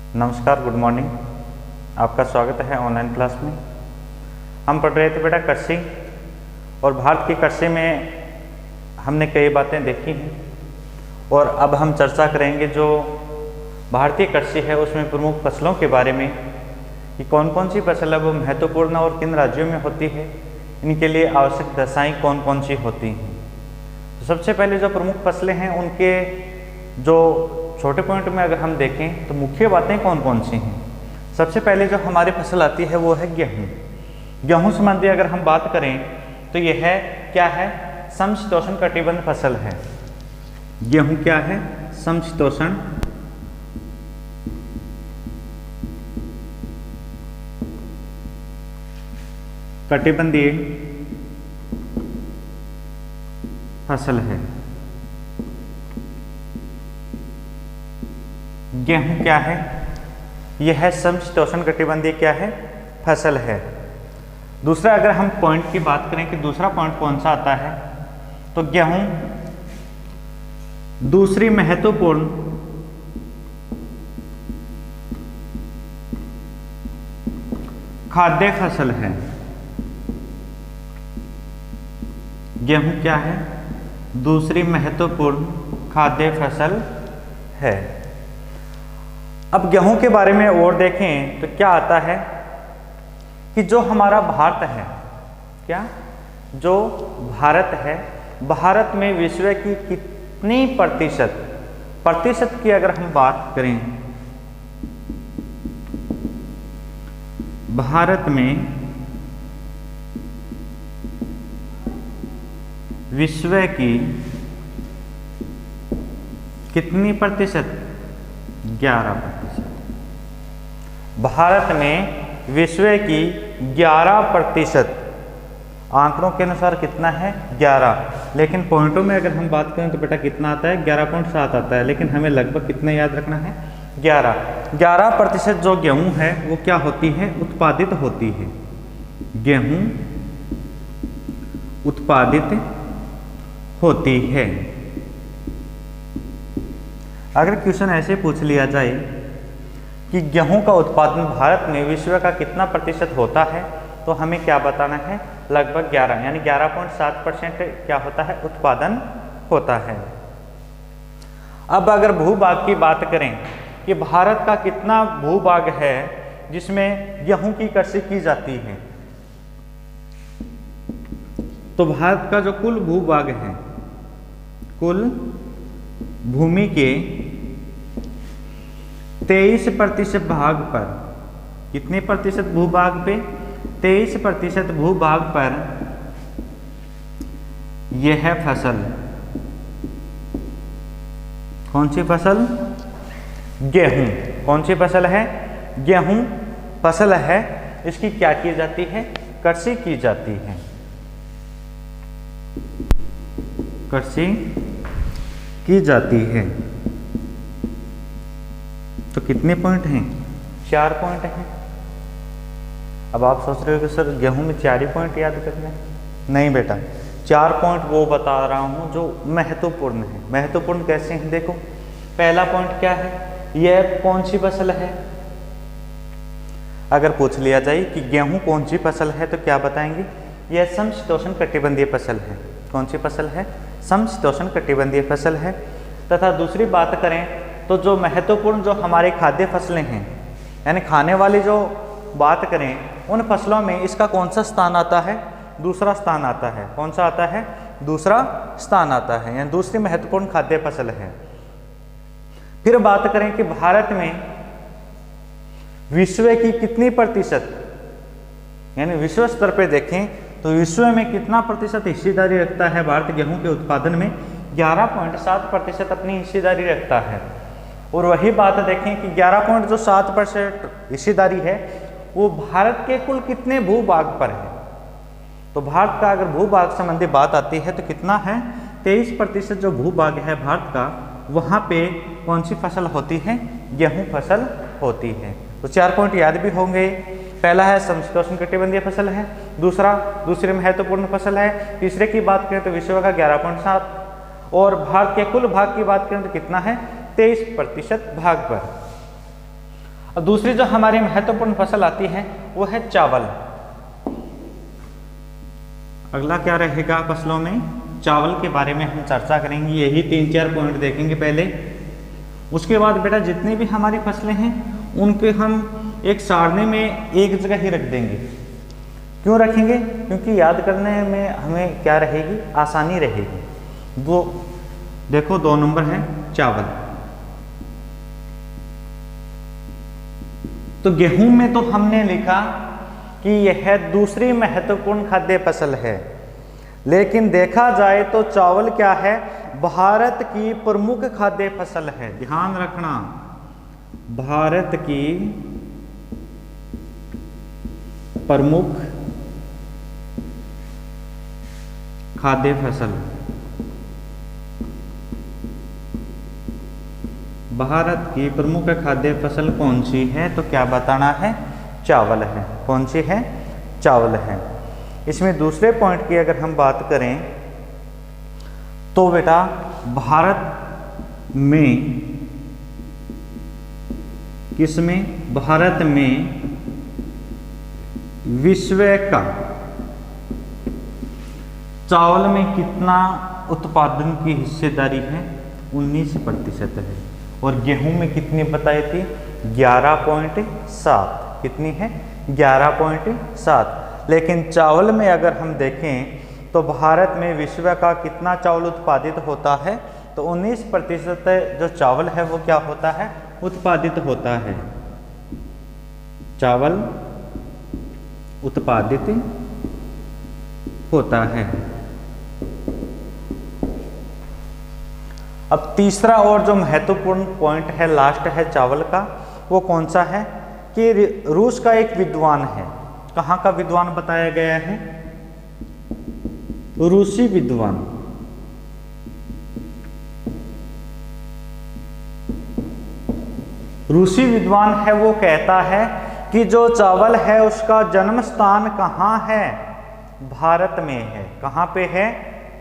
नमस्कार, good morning. आपका स्वागत है ऑनलाइन क्लास में। हम पढ़ रहे थे बेटा कृषि, और भारत की कृषि में हमने कई बातें देखी हैं और अब हम चर्चा करेंगे जो भारतीय कृषि है उसमें प्रमुख फसलों के बारे में कि कौन कौन सी फसल है वो महत्वपूर्ण और किन राज्यों में होती है, इनके लिए आवश्यक दशाएं कौन कौन सी होती हैं। तो सबसे पहले जो प्रमुख फसलें हैं उनके जो छोटे पॉइंट में अगर हम देखें तो मुख्य बातें कौन कौन सी हैं। सबसे पहले जो हमारी फसल आती है वो है गेहूँ। गेहूँ संबंधी अगर हम बात करें तो यह है क्या है, समशीतोष्ण कटिबंध फसल है। गेहूँ क्या है, समशीतोष्ण कटिबंधीय फसल है। गेहूं क्या है, यह समशीतोष्ण कटिबंधीय क्या है, फसल है। दूसरा अगर हम पॉइंट की बात करें कि दूसरा पॉइंट कौन सा आता है, तो गेहूं दूसरी महत्वपूर्ण खाद्य फसल है। गेहूं क्या है, दूसरी महत्वपूर्ण खाद्य फसल है। अब गेहूं के बारे में और देखें तो क्या आता है कि जो हमारा भारत है, क्या जो भारत है, भारत में विश्व की कितनी प्रतिशत की अगर हम बात करें, भारत में विश्व की कितनी प्रतिशत, 11%। भारत में विश्व की 11% आंकड़ों के अनुसार कितना है, 11। लेकिन पॉइंटों में अगर हम बात करें तो बेटा कितना आता है, 11.7 आता है। लेकिन हमें लगभग कितना याद रखना है, 11% जो गेहूं है वो क्या होती है, उत्पादित होती है। गेहूं उत्पादित होती है। अगर क्वेश्चन ऐसे पूछ लिया जाए कि गेहूं का उत्पादन भारत में विश्व का कितना प्रतिशत होता है, तो हमें क्या बताना है, लगभग 11, यानी 11.7% क्या होता है, उत्पादन होता है। अब अगर भूभाग की बात करें कि भारत का कितना भूभाग है जिसमें गेहूं की कृषि की जाती है, तो भारत का जो कुल भूभाग है, कुल भूमि के 23% भाग पर, कितने प्रतिशत भूभाग पे, 23% भूभाग पर यह है फसल। कौन सी फसल, गेहूं। कौन सी फसल है, गेहूं फसल है। इसकी क्या की जाती है, कृषि की जाती है, कृषि की जाती है। तो कितने पॉइंट हैं, 4 पॉइंट हैं। अब आप सोच रहे हो कि सर गेहूं में 4 ही पॉइंट याद करने हैं। नहीं बेटा, 4 पॉइंट वो बता रहा हूं जो महत्वपूर्ण है। महत्वपूर्ण कैसे हैं, देखो पहला पॉइंट क्या है, यह कौन सी फसल है। अगर पूछ लिया जाए कि गेहूं कौन सी फसल है तो क्या बताएंगे, यह समशीतोष्ण कटिबंधीय फसल है। कौन सी फसल है, समशीतोष्ण कटिबंधीय फसल है। तथा दूसरी बात करें तो जो महत्वपूर्ण जो हमारे खाद्य फसलें हैं, यानी खाने वाली जो बात करें उन फसलों में इसका कौन सा स्थान आता है, दूसरा स्थान आता है। कौन सा आता है, दूसरा स्थान आता है, यानी दूसरी महत्वपूर्ण खाद्य फसल है। फिर बात करें कि भारत में विश्व की कितनी प्रतिशत, यानी विश्व स्तर पे देखें तो विश्व में कितना प्रतिशत हिस्सेदारी रखता है भारत गेहूं के उत्पादन में, 11.7% अपनी हिस्सेदारी रखता है। और वही बात देखें कि 11.7% हिस्सेदारी है वो भारत के कुल कितने भूभाग पर है। तो भारत का अगर भूभाग संबंधी बात आती है तो कितना है, 23% जो भूभाग है भारत का, वहाँ पे कौन सी फसल होती है, गेहूं फसल होती है। तो 4 पॉइंट याद भी होंगे। पहला है समशीतोष्ण कटिबंधीय फसल है, दूसरी महत्वपूर्ण फसल है, तीसरे की बात करें तो विश्व का 11.7, और भारत के कुल भाग की बात करें तो कितना है, 23% भाग पर। और दूसरी जो हमारी महत्वपूर्ण फसल आती है वो है चावल। अगला क्या रहेगा फसलों में? चावल के बारे में हम चर्चा करेंगे। यही 3-4 पॉइंट देखेंगे पहले। उसके बाद बेटा जितनी भी हमारी फसलें हैं उनके हम एक सारणी में एक जगह ही रख देंगे। क्यों रखेंगे? क्योंकि याद करने में हमें क्या रहेगी? आसानी रहेगी। वो देखो 2 नंबर है चावल। तो गेहूं में तो हमने लिखा कि यह दूसरी महत्वपूर्ण खाद्य फसल है, लेकिन देखा जाए तो चावल क्या है? भारत की प्रमुख खाद्य फसल है। ध्यान रखना, भारत की प्रमुख खाद्य फसल। भारत की प्रमुख खाद्य फसल कौन सी है? तो क्या बताना है? चावल है। कौन सी है? चावल है। इसमें दूसरे पॉइंट की अगर हम बात करें तो बेटा भारत में, किसमें? भारत में विश्व का चावल में कितना उत्पादन की हिस्सेदारी है? 19% है। और गेहूं में कितनी बताई थी? 11.7। कितनी है? 11.7। लेकिन चावल में अगर हम देखें तो भारत में विश्व का कितना चावल उत्पादित होता है? तो 19% जो चावल है वो क्या होता है? उत्पादित होता है। चावल उत्पादित होता है। अब तीसरा और जो महत्वपूर्ण पॉइंट है, लास्ट है चावल का, वो कौन सा है? कि रूस का एक विद्वान है। कहाँ का विद्वान बताया गया है? रूसी विद्वान। रूसी विद्वान है, वो कहता है कि जो चावल है उसका जन्म स्थान कहाँ है? भारत में है। कहाँ पे है?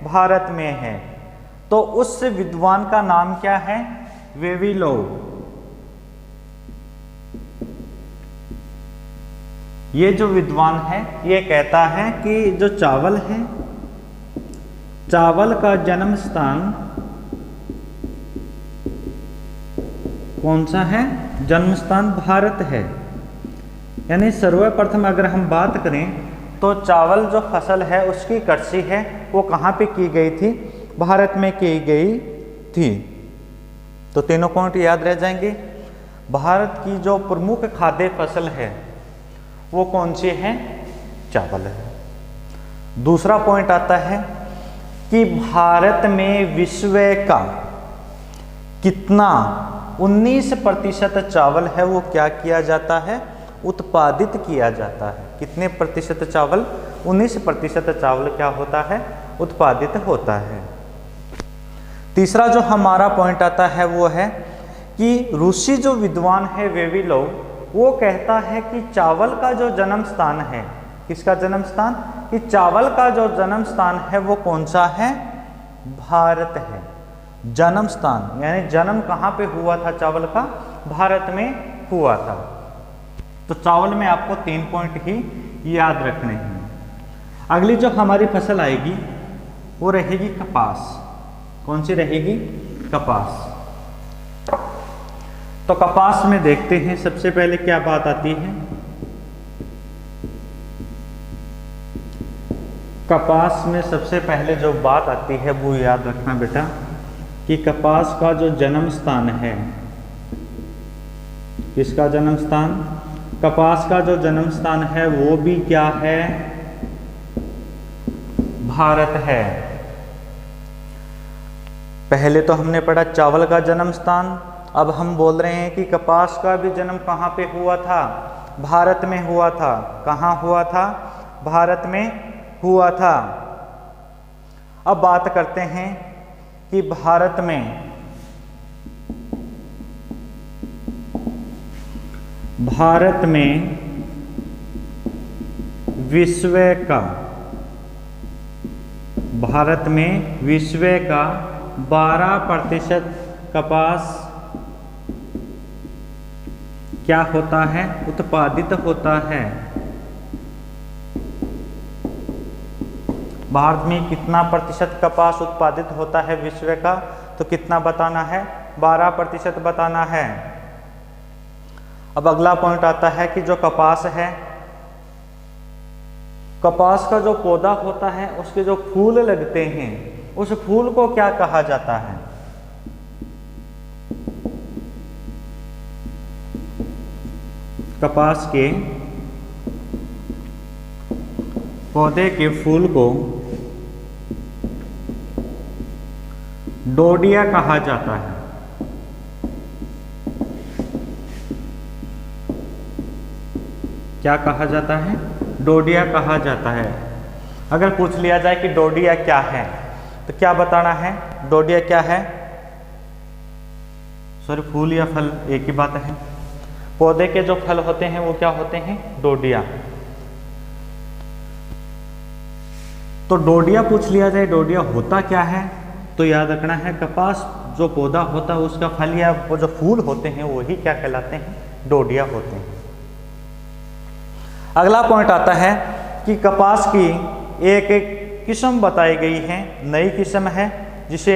भारत में है। तो उस विद्वान का नाम क्या है? वेविलोव। ये जो विद्वान है ये कहता है कि जो चावल है, चावल का जन्म स्थान कौन सा है? जन्म स्थान भारत है। यानी सर्वप्रथम अगर हम बात करें तो चावल जो फसल है उसकी कृषि है वो कहाँ पे की गई थी? भारत में की गई थी। तो तीनों पॉइंट याद रह जाएंगे। भारत की जो प्रमुख खाद्य फसल है वो कौन सी है? चावल है। दूसरा पॉइंट आता है कि भारत में विश्व का कितना 19% चावल है वो क्या किया जाता है? उत्पादित किया जाता है। कितने प्रतिशत चावल? 19% चावल क्या होता है? उत्पादित होता है। तीसरा जो हमारा पॉइंट आता है वो है कि रूसी जो विद्वान है वेविलोव, वो कहता है कि चावल का जो जन्म स्थान है, किसका जन्म स्थान? कि चावल का जो जन्म स्थान है वो कौन सा है? भारत है। जन्म स्थान यानी जन्म कहाँ पे हुआ था चावल का? भारत में हुआ था। तो चावल में आपको 3 पॉइंट ही याद रखने हैं। अगली जो हमारी फसल आएगी वो रहेगी कपास। कौन सी रहेगी? कपास। तो कपास में देखते हैं सबसे पहले क्या बात आती है। कपास में सबसे पहले जो बात आती है वो याद रखना बेटा कि कपास का जो जन्म स्थान है, किसका जन्म स्थान? कपास का जो जन्म स्थान है वो भी क्या है? भारत है। पहले तो हमने पढ़ा चावल का जन्म स्थान, अब हम बोल रहे हैं कि कपास का भी जन्म कहाँ पे हुआ था? भारत में हुआ था। कहाँ हुआ था? भारत में हुआ था। अब बात करते हैं कि भारत में विश्व का 12% कपास क्या होता है? उत्पादित होता है। भारत में कितना प्रतिशत कपास उत्पादित होता है विश्व का? तो कितना बताना है? 12% बताना है। अब अगला पॉइंट आता है कि जो कपास है, कपास का जो पौधा होता है उसके जो फूल लगते हैं उस फूल को क्या कहा जाता है? कपास के पौधे के फूल को डोडिया कहा जाता है। क्या कहा जाता है? डोडिया कहा जाता है। अगर पूछ लिया जाए कि डोडिया क्या है तो क्या बताना है? डोडिया क्या है? सॉरी, फूल या फल एक ही बात है। पौधे के जो फल होते हैं वो क्या होते हैं? डोडिया। तो डोडिया पूछ लिया जाए, डोडिया होता क्या है? तो याद रखना है कपास जो पौधा होता है उसका फल या वो जो फूल होते हैं वही क्या कहलाते हैं? डोडिया होते हैं। अगला पॉइंट आता है कि कपास की एक किस्म बताई गई है, नई किस्म है, जिसे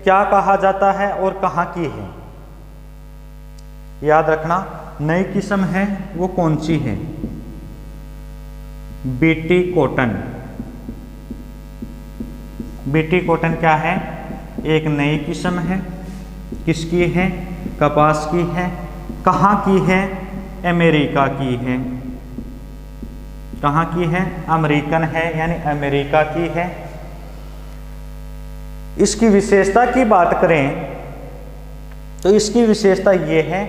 क्या कहा जाता है और कहाँ की है? याद रखना, नई किस्म है वो कौन सी है? BT cotton. बीटी कॉटन क्या है? एक नई किस्म है। किसकी है? कपास की है। कहाँ की है? अमेरिका की है। कहाँ की है? अमेरिकन है, यानी अमेरिका की है। इसकी विशेषता की बात करें तो इसकी विशेषता ये है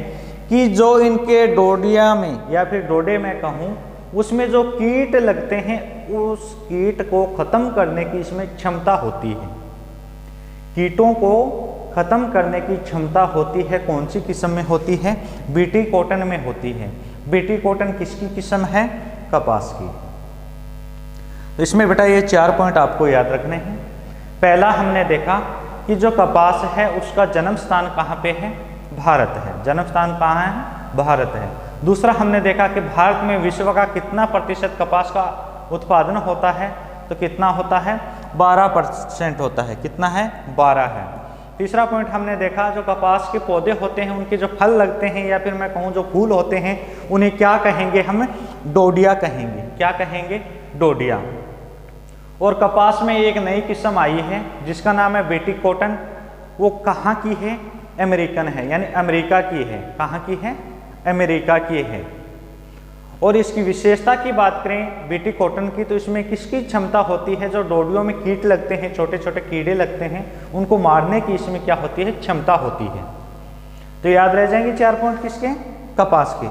कि जो इनके डोडिया में या फिर डोडे में कहूँ उसमें जो कीट लगते हैं उस कीट को खत्म करने की इसमें क्षमता होती है। कीटों को खत्म करने की क्षमता होती है। कौन सी किस्म में होती है? बीटी कॉटन में होती है। बीटी कॉटन किसकी किस्म है? कपास की। तो इसमें बेटा ये 4 पॉइंट आपको याद रखने हैं। पहला हमने देखा कि जो कपास है उसका जन्म स्थान कहाँ पे है? भारत है। जन्म स्थान कहाँ है? भारत है। दूसरा हमने देखा कि भारत में विश्व का कितना प्रतिशत कपास का उत्पादन होता है? तो कितना होता है? 12% होता है। कितना है? 12 है। तीसरा पॉइंट हमने देखा जो कपास के पौधे होते हैं उनके जो फल लगते हैं या फिर मैं कहूँ जो फूल होते हैं उन्हें क्या कहेंगे? हम डोडिया कहेंगे। क्या कहेंगे? डोडिया। और कपास में एक नई किस्म आई है जिसका नाम है बीटी कॉटन। वो कहाँ की है? अमेरिकन है, यानी अमेरिका की है। कहाँ की है? अमेरिका की है। और इसकी विशेषता की बात करें बीटी कॉटन की तो इसमें किसकी क्षमता होती है? जो डोडियों में कीट लगते हैं, छोटे छोटे कीड़े लगते हैं, उनको मारने की इसमें क्या होती है? क्षमता होती है। तो याद रह जाएंगे 4 पॉइंट किसके? कपास के।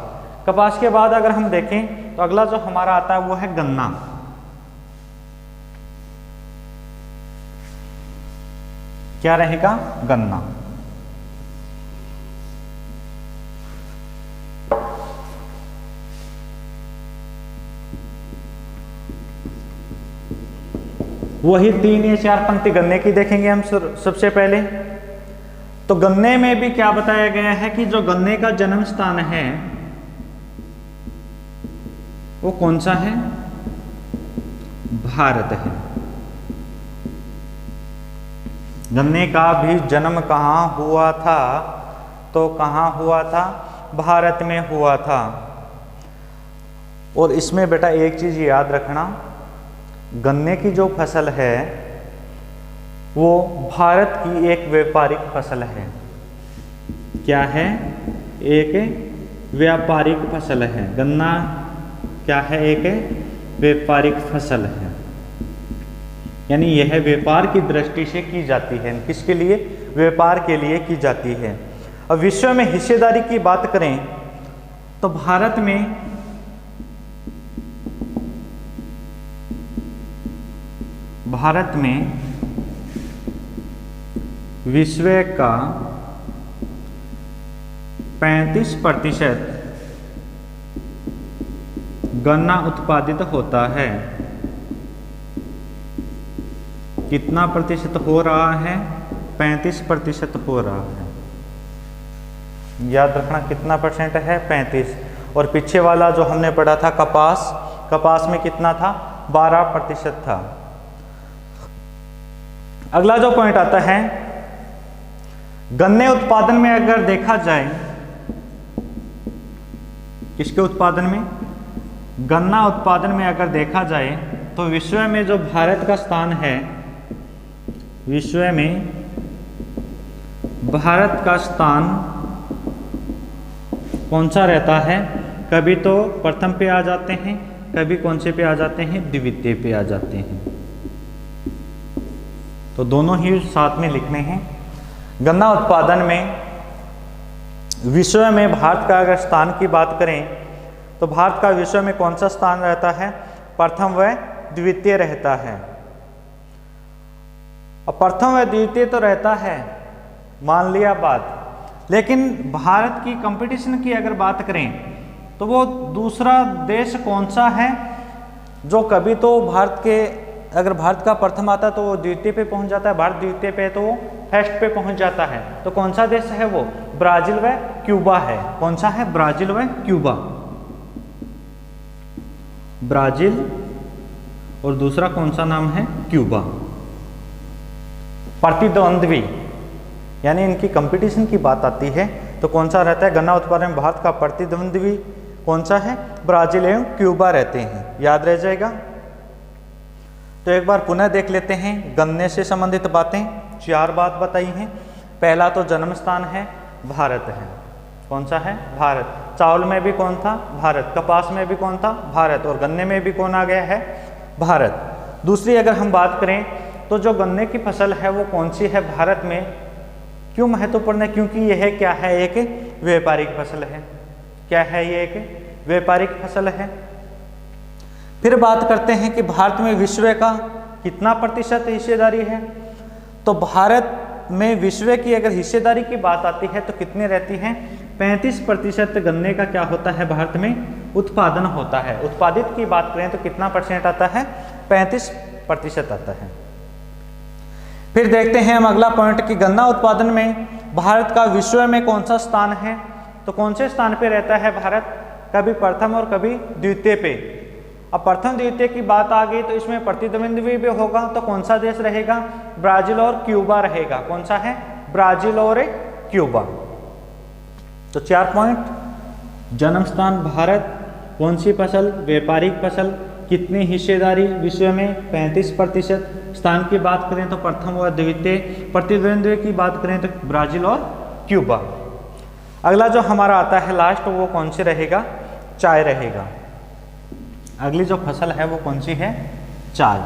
कपास के बाद अगर हम देखें तो अगला जो हमारा आता है वो है गन्ना। क्या रहेगा? गन्ना। वही 3 या 4 पंक्ति गन्ने की देखेंगे हम सबसे पहले। तो गन्ने में भी क्या बताया गया है कि जो गन्ने का जन्म स्थान है वो कौन सा है? भारत है। गन्ने का भी जन्म कहाँ हुआ था? तो कहाँ हुआ था? भारत में हुआ था। और इसमें बेटा एक चीज याद रखना, गन्ने की जो फसल है वो भारत की एक व्यापारिक फसल है। क्या है? एक व्यापारिक फसल है। गन्ना क्या है? एक व्यापारिक फसल है, यानी यह व्यापार की दृष्टि से की जाती है। किसके लिए? व्यापार के लिए की जाती है। अब विश्व में हिस्सेदारी की बात करें तो भारत में विश्व का 35% गन्ना उत्पादित होता है। कितना प्रतिशत हो रहा है? 35% हो रहा है। याद रखना कितना परसेंट है, 35। और पीछे वाला जो हमने पढ़ा था कपास, कपास में कितना था, 12% था। अगला जो पॉइंट आता है, गन्ने उत्पादन में अगर देखा जाए, किसके उत्पादन में, गन्ना उत्पादन में अगर देखा जाए तो विश्व में जो भारत का स्थान है, विश्व में भारत का स्थान कौन सा रहता है, कभी तो प्रथम पे आ जाते हैं, कभी कौन से पे आ जाते हैं, द्वितीय पे आ जाते हैं। तो दोनों ही साथ में लिखने हैं। गन्ना उत्पादन में विश्व में भारत का अगर स्थान की बात करें तो भारत का विश्व में कौन सा स्थान रहता है, प्रथम व द्वितीय रहता है। और प्रथम व द्वितीय तो रहता है, मान लिया बात, लेकिन भारत की कंपटीशन की अगर बात करें तो वो दूसरा देश कौन सा है जो कभी तो भारत के, अगर भारत का प्रथम आता है तो वो द्वितीय पे पहुंच जाता है, भारत द्वितीय पे तो वो फर्स्ट पे पहुंच जाता है। तो कौन सा देश है वो, ब्राजील व क्यूबा है। कौन सा है, ब्राजील व क्यूबा। ब्राजील और दूसरा कौन सा नाम है, क्यूबा। प्रतिद्वंद्वी यानी इनकी कंपटीशन की बात आती है तो कौन सा रहता है, गन्ना उत्पादन में भारत का प्रतिद्वंद्वी कौन सा है, ब्राजील एवं क्यूबा रहते हैं। याद रह जाएगा। तो एक बार पुनः देख लेते हैं गन्ने से संबंधित बातें। 4 बात बताई हैं। पहला तो जन्म स्थान है, भारत है। कौन सा है, भारत। चावल में भी कौन था, भारत। कपास में भी कौन था, भारत। और गन्ने में भी कौन आ गया है, भारत। दूसरी अगर हम बात करें तो जो गन्ने की फसल है वो कौन सी है भारत में, क्यों महत्वपूर्ण है, क्योंकि यह क्या है, एक व्यापारिक फसल है। क्या है ये, एक व्यापारिक फसल है। फिर बात करते हैं कि भारत में विश्व का कितना प्रतिशत हिस्सेदारी है। तो भारत में विश्व की अगर हिस्सेदारी की बात आती है तो कितनी रहती है, 35% गन्ने का क्या होता है भारत में, उत्पादन होता है। उत्पादित की बात करें तो कितना परसेंट आता है, 35% आता है। फिर देखते हैं हम अगला पॉइंट कि गन्ना उत्पादन में भारत का विश्व में कौन सा स्थान है। तो कौन से स्थान पे रहता है भारत, कभी प्रथम और कभी द्वितीय पे। अब प्रथम द्वितीय की बात आ गई तो इसमें प्रतिद्वंद्वी भी होगा, तो कौन सा देश रहेगा, ब्राजील और क्यूबा रहेगा। कौन सा है, ब्राजील और क्यूबा। तो 4 पॉइंट, जन्म स्थान भारत, कौन सी फसल, व्यापारिक फसल, कितनी हिस्सेदारी विश्व में 35%, स्थान की बात करें तो प्रथम और द्वितीय, प्रतिद्वंद्वी की बात करें तो ब्राजील और क्यूबा। अगला जो हमारा आता है लास्ट, वो कौन सी रहेगा, चाय रहेगा। अगली जो फसल है वो कौन सी है, चाय।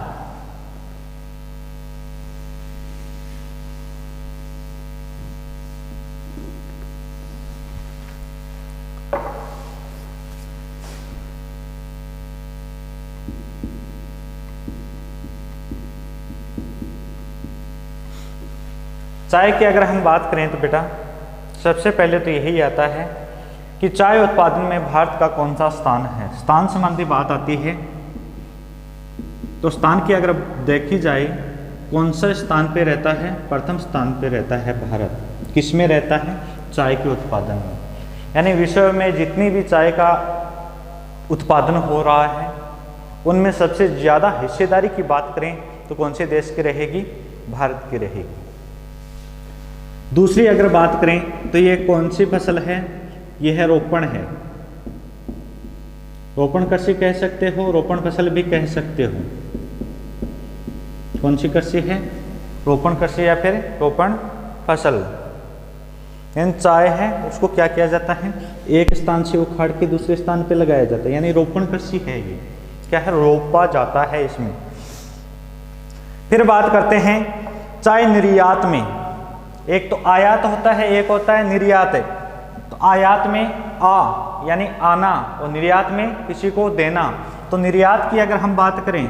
चाय की अगर हम बात करें तो बेटा सबसे पहले तो यही आता है कि चाय उत्पादन में भारत का कौन सा स्थान है। स्थान संबंधी बात आती है तो स्थान की अगर देखी जाए कौन सा स्थान पे रहता है, प्रथम स्थान पे रहता है भारत। किस में रहता है, चाय के उत्पादन में। यानी विश्व में जितनी भी चाय का उत्पादन हो रहा है उनमें सबसे ज़्यादा हिस्सेदारी की बात करें तो कौन से देश की रहेगी, भारत की रहेगी। दूसरी अगर बात करें तो ये कौन सी फसल है, ये है रोपण है। रोपण कृषि कह सकते हो, रोपण फसल भी कह सकते हो। कौन सी कृषि है, रोपण कृषि या फिर रोपण फसल। इन चाय है उसको क्या किया जाता है, एक स्थान से उखाड़ के दूसरे स्थान पे लगाया जाता है, यानी रोपण कृषि है। ये क्या है, रोपा जाता है इसमें। फिर बात करते हैं चाय निर्यात में। एक तो आयात होता है, एक होता है निर्यात। तो आयात में आ यानी आना और निर्यात में किसी को देना। तो निर्यात की अगर हम बात करें,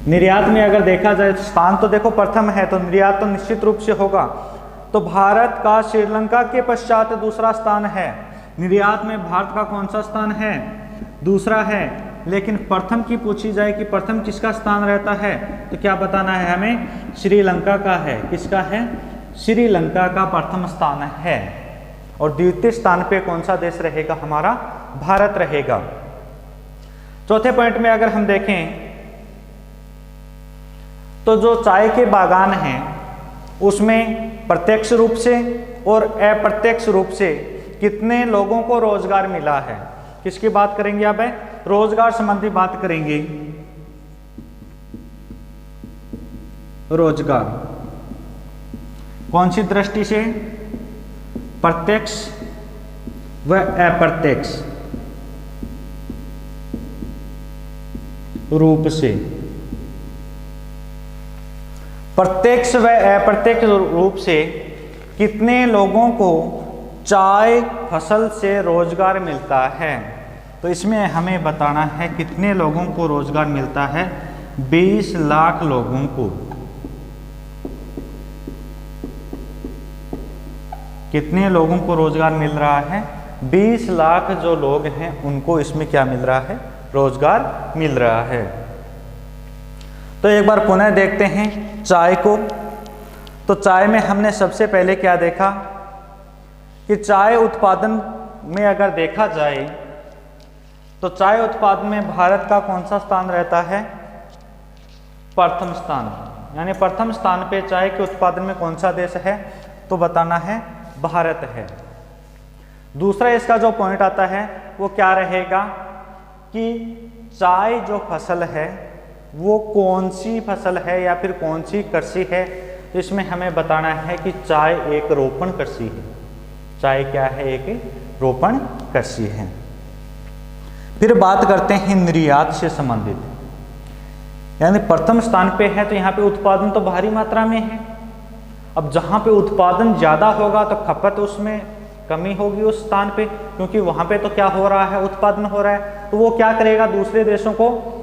निर्यात में अगर देखा जाए स्थान तो देखो प्रथम है तो निर्यात तो निश्चित रूप से होगा। तो भारत का श्रीलंका के पश्चात दूसरा स्थान है। निर्यात में भारत का कौन सा स्थान है, दूसरा है। लेकिन प्रथम की पूछी जाए कि प्रथम किसका स्थान रहता है, तो क्या बताना है हमें, श्रीलंका का है। किसका है, श्रीलंका का प्रथम स्थान है। और द्वितीय स्थान पे कौन सा देश रहेगा, हमारा भारत रहेगा। चौथे पॉइंट में अगर हम देखें तो जो चाय के बागान हैं उसमें प्रत्यक्ष रूप से और अप्रत्यक्ष रूप से कितने लोगों को रोजगार मिला है। किसकी बात करेंगे अब, रोजगार संबंधी बात करेंगे। रोजगार कौन सी दृष्टि से, प्रत्यक्ष व अप्रत्यक्ष रूप से। प्रत्यक्ष व अप्रत्यक्ष रूप से कितने लोगों को चाय फसल से रोजगार मिलता है, तो इसमें हमें बताना है कितने लोगों को रोजगार मिलता है। 20 लाख लोगों को। कितने लोगों को रोजगार मिल रहा है, 20 लाख जो लोग हैं उनको इसमें क्या मिल रहा है, रोजगार मिल रहा है। तो एक बार पुनः देखते हैं चाय को। तो चाय में हमने सबसे पहले क्या देखा कि चाय उत्पादन में अगर देखा जाए तो चाय उत्पादन में भारत का कौन सा स्थान रहता है, प्रथम स्थान। यानी प्रथम स्थान पे चाय के उत्पादन में कौन सा देश है, तो बताना है भारत है। दूसरा इसका जो पॉइंट आता है वो क्या रहेगा कि चाय जो फसल है वो कौन सी फसल है या फिर कौन सी कृषि है। तो इसमें हमें बताना है कि चाय एक रोपण कृषि है। चाय क्या है, एक रोपण कृषि है। फिर बात करते हैं निर्यात से संबंधित, यानी प्रथम स्थान पे है तो यहाँ पे उत्पादन तो भारी मात्रा में है। अब जहाँ पे उत्पादन ज़्यादा होगा तो खपत उसमें कमी होगी उस स्थान पे, क्योंकि वहाँ पे तो क्या हो रहा है, उत्पादन हो रहा है। तो वो क्या करेगा, दूसरे देशों को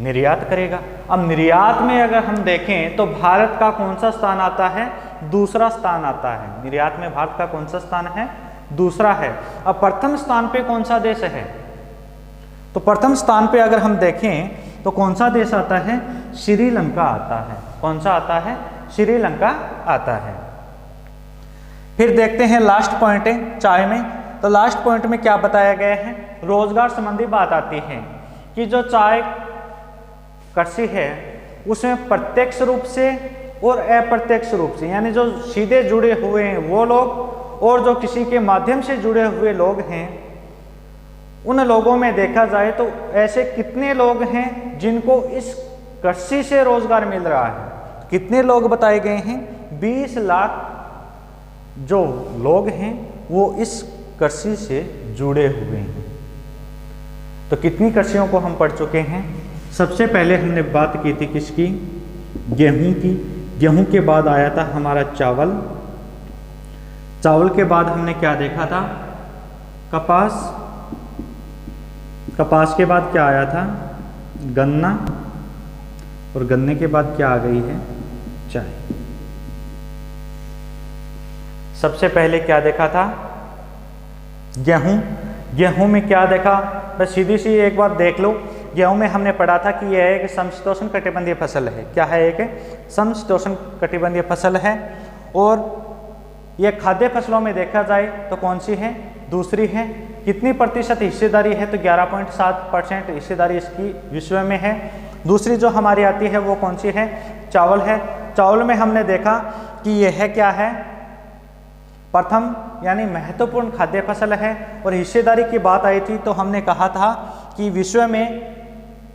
निर्यात करेगा। अब निर्यात में अगर हम देखें तो भारत का कौन सा स्थान आता है, दूसरा स्थान आता है। निर्यात में भारत का कौन सा स्थान है, दूसरा है। अब प्रथम स्थान पे कौन सा देश है, तो प्रथम स्थान पे अगर हम देखें तो कौन सा देश आता है, श्रीलंका आता है। कौन सा आता है, श्रीलंका आता है। फिर देखते हैं लास्ट पॉइंट है चाय में। तो लास्ट पॉइंट में क्या बताया गया है, रोजगार संबंधी बात आती है कि जो चाय कृषि है उसमें प्रत्यक्ष रूप से और अप्रत्यक्ष रूप से, यानी जो सीधे जुड़े हुए हैं वो लोग और जो किसी के माध्यम से जुड़े हुए लोग हैं, उन लोगों में देखा जाए तो ऐसे कितने लोग हैं जिनको इस कृषि से रोजगार मिल रहा है। कितने लोग बताए गए हैं, 20 लाख जो लोग हैं वो इस कृषि से जुड़े हुए हैं। तो कितनी कृषियों को हम पढ़ चुके हैं। सबसे पहले हमने बात की थी किसकी, गेहूं की। गेहूं के बाद आया था हमारा चावल। चावल के बाद हमने क्या देखा था, कपास। कपास के बाद क्या आया था, गन्ना। और गन्ने के बाद क्या आ गई है, चाय। सबसे पहले क्या देखा था, गेहूं। गेहूं में क्या देखा, बस सीधी सी एक बार देख लो। गेहूं में हमने पढ़ा था कि यह एक समशीतोष्ण कटिबंधीय फसल है। क्या है, एक समशीतोष्ण कटिबंधीय फसल है। और यह खाद्य फसलों में देखा जाए तो कौन सी है, दूसरी है। कितनी प्रतिशत हिस्सेदारी है, तो 11.7% हिस्सेदारी इसकी विश्व में है। दूसरी जो हमारी आती है वो कौन सी है, चावल है। चावल में हमने देखा कि यह क्या है, प्रथम यानी महत्वपूर्ण खाद्य फसल है। और हिस्सेदारी की बात आई थी तो हमने कहा था कि विश्व में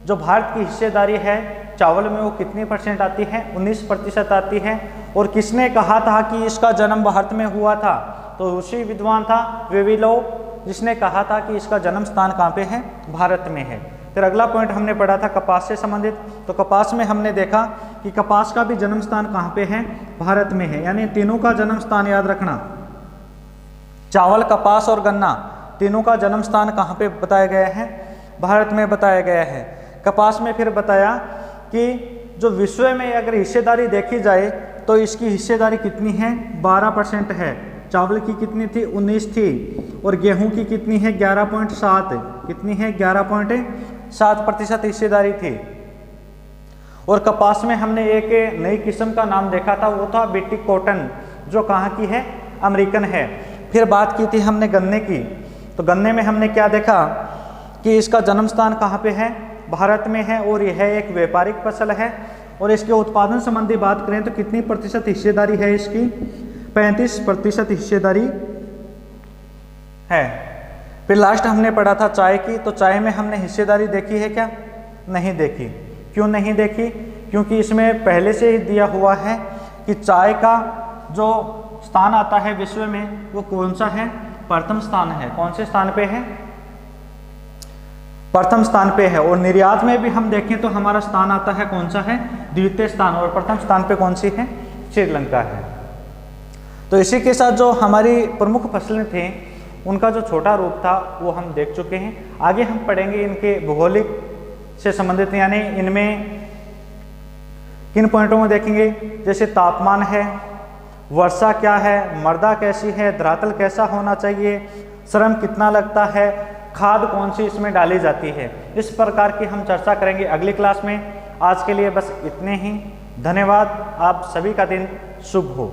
जो भारत की हिस्सेदारी है चावल में वो कितनी परसेंट आती है, 19% आती है। और किसने कहा था कि इसका जन्म भारत में हुआ था, तो ऋषि विद्वान था वेविलोव, जिसने कहा था कि इसका जन्म स्थान कहाँ पे है, भारत में है। फिर अगला पॉइंट हमने पढ़ा था कपास से संबंधित। तो कपास में हमने देखा कि कपास का भी जन्म स्थान कहाँ पे है, भारत में है। यानी तीनों का जन्म स्थान याद रखना, चावल, कपास और गन्ना, तीनों का जन्म स्थान कहाँ पे बताया गया है, भारत में बताया गया है। कपास में फिर बताया कि जो विश्व में अगर हिस्सेदारी देखी जाए तो इसकी हिस्सेदारी कितनी है, 12% है। चावल की कितनी थी, 19 थी। और गेहूं की कितनी है, 11.7। कितनी है, 11.7 7% हिस्सेदारी थी। और कपास में हमने एक नई किस्म का नाम देखा था, वो था बीटी कॉटन, जो कहाँ की है, अमेरिकन है। फिर बात की थी हमने गन्ने की, तो गन्ने में हमने क्या देखा कि इसका जन्म स्थान कहाँ पे है, भारत में है, और यह एक व्यापारिक फसल है। और इसके उत्पादन संबंधी बात करें तो कितनी प्रतिशत हिस्सेदारी है इसकी, 35% हिस्सेदारी है। फिर लास्ट हमने पढ़ा था चाय की, तो चाय में हमने हिस्सेदारी देखी है क्या, नहीं देखी। क्यों नहीं देखी, क्योंकि इसमें पहले से ही दिया हुआ है कि चाय का जो स्थान आता है विश्व में वो कौन सा है, प्रथम स्थान है। कौन से स्थान पे है, प्रथम स्थान पे है। और निर्यात में भी हम देखें तो हमारा स्थान आता है कौन सा है, द्वितीय स्थान, और प्रथम स्थान पे कौन सी है, श्रीलंका है। तो इसी के साथ जो हमारी प्रमुख फसलें थी उनका जो छोटा रूप था वो हम देख चुके हैं। आगे हम पढ़ेंगे इनके भौगोलिक से संबंधित, यानी इनमें किन पॉइंटों में देखेंगे, जैसे तापमान है, वर्षा क्या है, मृदा कैसी है, धरातल कैसा होना चाहिए, श्रम कितना लगता है, खाद कौन सी इसमें डाली जाती है। इस प्रकार की हम चर्चा करेंगे अगली क्लास में। आज के लिए बस इतने ही। धन्यवाद। आप सभी का दिन शुभ हो।